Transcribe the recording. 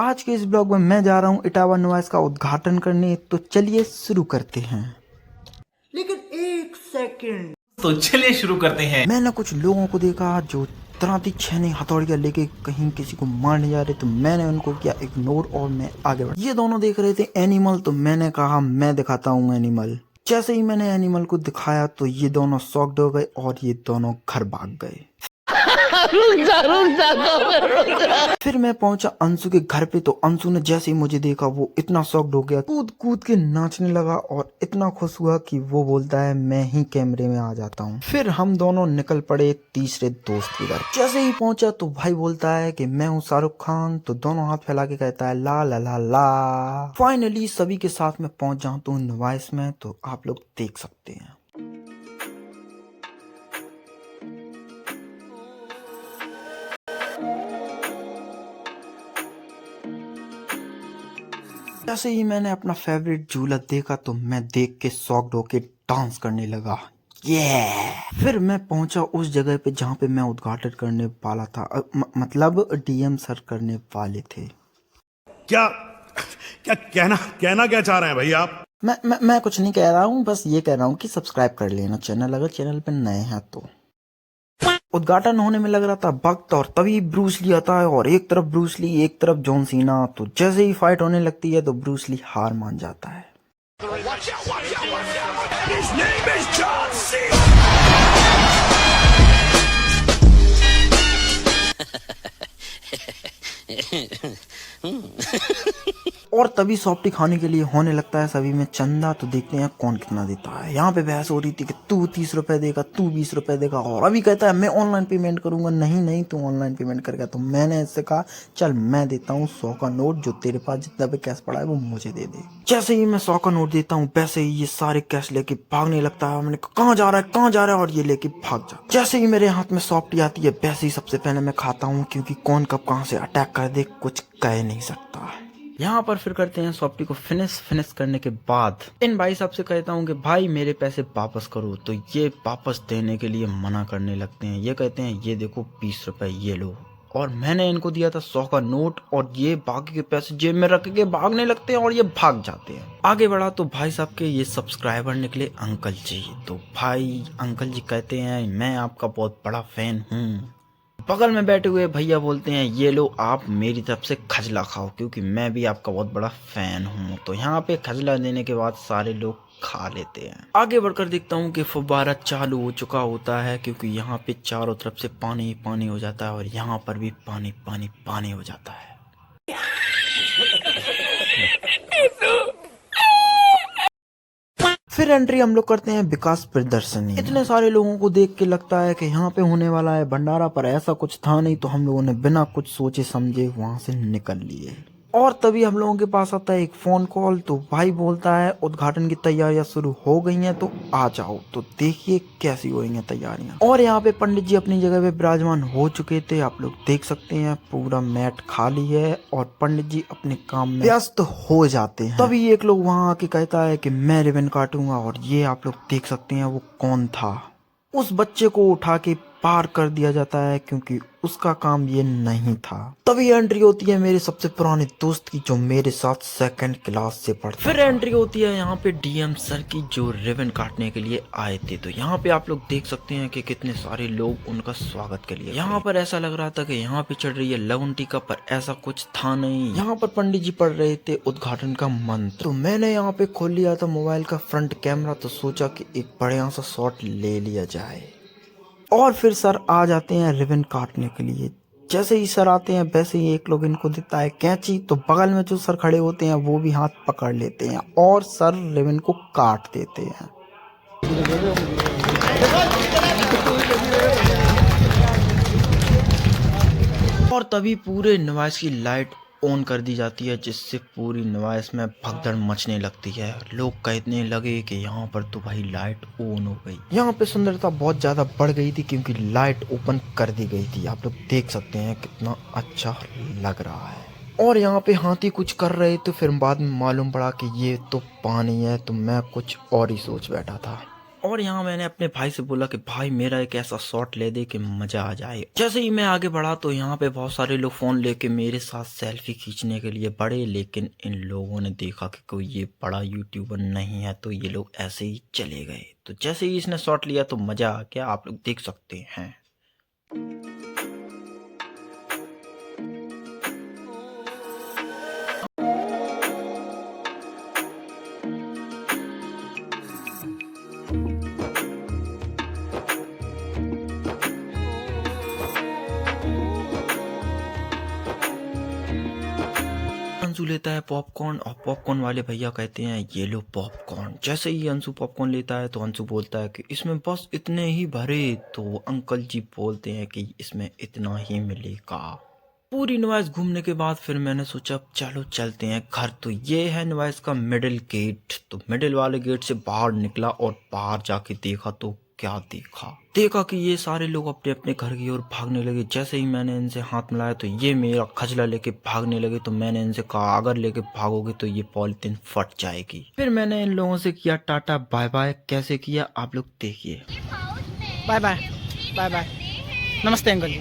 आज के इस ब्लॉग में मैं जा रहा हूँ इटावा नोएस का उद्घाटन करने, तो चलिए शुरू करते हैं। लेकिन एक सेकंड, तो चलिए शुरू करते हैं। मैंने कुछ लोगों को देखा जो तराती छेनी हथौड़ियां लेके कहीं किसी को मारने जा रहे, तो मैंने उनको किया इग्नोर और मैं आगे बढ़ा। ये दोनों देख रहे थे एनिमल, तो मैंने कहा मैं दिखाता हूँ एनिमल। जैसे ही मैंने एनिमल को दिखाया तो ये दोनों शॉक्ड हो गए और ये दोनों घर भाग गए। फिर मैं पहुंचा अंशु के घर पे, तो अंशु ने जैसे ही मुझे देखा वो इतना शॉक्ड हो गया, कूद कूद के नाचने लगा और इतना खुश हुआ कि वो बोलता है मैं ही कैमरे में आ जाता हूँ। फिर हम दोनों निकल पड़े तीसरे दोस्त के घर। जैसे ही पहुंचा तो भाई बोलता है कि मैं हूँ शाहरुख खान, तो दोनों हाथ फैला के कहता है ला ला ला ला। फाइनली सभी के साथ में पहुंच जाता हूँ नोएस में, तो आप लोग देख सकते हैं। जैसे ही मैंने अपना फेवरेट झूला देखा तो मैं देख के शॉक्ड होके डांस करने लगा। फिर मैं पहुंचा उस जगह पे जहाँ पे मैं उद्घाटन करने वाला था, मतलब डीएम सर करने वाले थे। क्या क्या कहना क्या चाह रहे हैं भाई आप? मैं कुछ नहीं कह रहा हूँ, बस ये कह रहा हूँ कि सब्सक्राइब कर लेना चैनल, अगर चैनल पे नए हैं तो। उद्घाटन होने में लग रहा था वक्त, और तभी ब्रूस ली आता है और एक तरफ ब्रूस ली एक तरफ जॉन सीना। तो जैसे ही फाइट होने लगती है तो ब्रूस ली हार मान जाता है। और तभी सॉफ्टी खाने के लिए होने लगता है सभी में चंदा, तो देखते हैं कौन कितना देता है। यहाँ पे बहस हो रही थी कि तू 30 रुपए देगा, तू 20 रुपए देगा, और अभी कहता है मैं ऑनलाइन पेमेंट करूंगा। नहीं नहीं, तू ऑनलाइन पेमेंट करेगा। तो मैंने इससे कहा चल मैं देता हूँ 100 का नोट, जो तेरे पास जितना भी कैश पड़ा है वो मुझे दे दे। जैसे ही मैं 100 का नोट देता हूँ वैसे ही ये सारे कैश लेके भागने लगता है। मैंने कहाँ जा रहा है कहाँ जा रहा है, और ये लेके भाग जा। जैसे ही मेरे हाथ में सॉफ्टी आती है वैसे ही सबसे पहले मैं खाता हूँ, क्योंकि कौन कब कहाँ से अटैक कर दे कुछ कह नहीं सकता। यहाँ पर फिर करते हैं सॉफ्टी को फिनिश करने के बाद इन भाई साहब से कहता हूँ कि भाई मेरे पैसे वापस करो, तो ये वापस देने के लिए मना करने लगते हैं। ये कहते हैं ये देखो 20 रुपए ये लो, और मैंने इनको दिया था 100 का नोट, और ये बाकी के पैसे जेब में रख के भागने लगते हैं और ये भाग जाते हैं। आगे बढ़ा तो भाई साहब के ये सब्सक्राइबर निकले अंकल जी। तो भाई अंकल जी कहते हैं मैं आपका बहुत बड़ा फैन हूँ। बगल में बैठे हुए भैया बोलते हैं ये लो आप मेरी तरफ से खजला खाओ, क्योंकि मैं भी आपका बहुत बड़ा फैन हूँ। तो यहाँ पे खजला देने के बाद सारे लोग खा लेते हैं। आगे बढ़कर देखता हूँ कि फुब्बारा चालू हो चुका होता है, क्योंकि यहाँ पे चारों तरफ से पानी पानी हो जाता है और यहाँ पर भी पानी पानी पानी हो जाता है। फिर एंट्री हम लोग करते हैं विकास प्रदर्शनी। इतने सारे लोगों को देख के लगता है कि यहाँ पे होने वाला है भंडारा, पर ऐसा कुछ था नहीं। तो हम लोगों ने बिना कुछ सोचे समझे वहां से निकल लिए, और तभी हम लोगों के पास आता है एक फोन कॉल। तो भाई बोलता है उद्घाटन की तैयारियां शुरू हो गई हैं, तो आ जाओ। तो देखिए कैसी हो रही हैं तैयारियां। और यहाँ पे पंडित जी अपनी जगह पे विराजमान हो चुके थे, आप लोग देख सकते हैं पूरा मैट खाली है और पंडित जी अपने काम में व्यस्त हो जाते हैं। तभी एक लोग वहाँ आके कहता है कि मैं रिबन काटूंगा, और ये आप लोग देख सकते हैं वो कौन था। उस बच्चे को उठा के पार कर दिया जाता है, क्योंकि उसका काम ये नहीं था। तभी एंट्री होती है मेरे सबसे पुराने दोस्त की, जो मेरे साथ सेकंड क्लास से पढ़ता। फिर एंट्री होती है यहाँ पे डीएम सर की, जो रिबन काटने के लिए आए थे। तो यहाँ पे आप लोग देख सकते हैं कि कितने सारे लोग उनका स्वागत के लिए। यहाँ पर ऐसा लग रहा था कि यहाँ पे चढ़ रही है लवन टीका, पर ऐसा कुछ था नहीं। यहाँ पर पंडित जी पढ़ रहे थे उद्घाटन का मंत्र। तो मैंने यहाँ पे खोल लिया था मोबाइल का फ्रंट कैमरा, तो सोचा कि एक बढ़िया सा शॉट ले लिया जाए। और फिर सर आ जाते हैं रिबन काटने के लिए। जैसे ही सर आते हैं वैसे ही एक लोग इनको देता है कैंची, तो बगल में जो सर खड़े होते हैं वो भी हाथ पकड़ लेते हैं और सर रिबन को काट देते हैं। और तभी पूरे नोएस की लाइट ऑन कर दी जाती है, जिससे पूरी नोएस में भगदड़ मचने लगती है। लोग कहने लगे कि यहाँ पर तो भाई लाइट ऑन हो गई। यहाँ पे सुंदरता बहुत ज्यादा बढ़ गई थी, क्योंकि लाइट ओपन कर दी गई थी। आप लोग देख सकते हैं कितना अच्छा लग रहा है। और यहाँ पे हाथी कुछ कर रहे थे, फिर बाद में मालूम पड़ा कि ये तो पानी है। तो मैं कुछ और ही सोच बैठा था। और यहाँ मैंने अपने भाई से बोला कि भाई मेरा एक ऐसा शॉट ले दे कि मजा आ जाए। जैसे ही मैं आगे बढ़ा तो यहाँ पे बहुत सारे लोग फोन लेके मेरे साथ सेल्फी खींचने के लिए बढ़े, लेकिन इन लोगों ने देखा कि कोई ये बड़ा यूट्यूबर नहीं है तो ये लोग ऐसे ही चले गए। तो जैसे ही इसने शॉट लिया तो मजा आ गया, आप लोग देख सकते हैं। अंशु लेता है पॉपकॉर्न और पॉपकॉर्न वाले भैया कहते हैं ये लो पॉपकॉर्न। जैसे ही अंशु पॉपकॉर्न लेता है तो अंशु बोलता है कि इसमें बस इतने ही भरे। तो अंकल जी बोलते हैं कि इसमें इतना ही मिलेगा। पूरी नवाइस घूमने के बाद फिर मैंने सोचा चलो चलते हैं घर। तो ये है नवाइस का मिडिल गेट। तो मिडिल वाले गेट से बाहर निकला और बाहर जाके देखा तो क्या देखा कि ये सारे लोग अपने अपने घर की ओर भागने लगे। जैसे ही मैंने इनसे हाथ मिलाया तो ये मेरा खजला लेके भागने लगे। तो मैंने इनसे कहा अगर लेके भागोगे तो ये पॉलिथीन फट जाएगी। फिर मैंने इन लोगों से किया टाटा बाय बाय। कैसे किया आप लोग देखिए। बाय बाय बाय बाय, नमस्ते अंकल जी।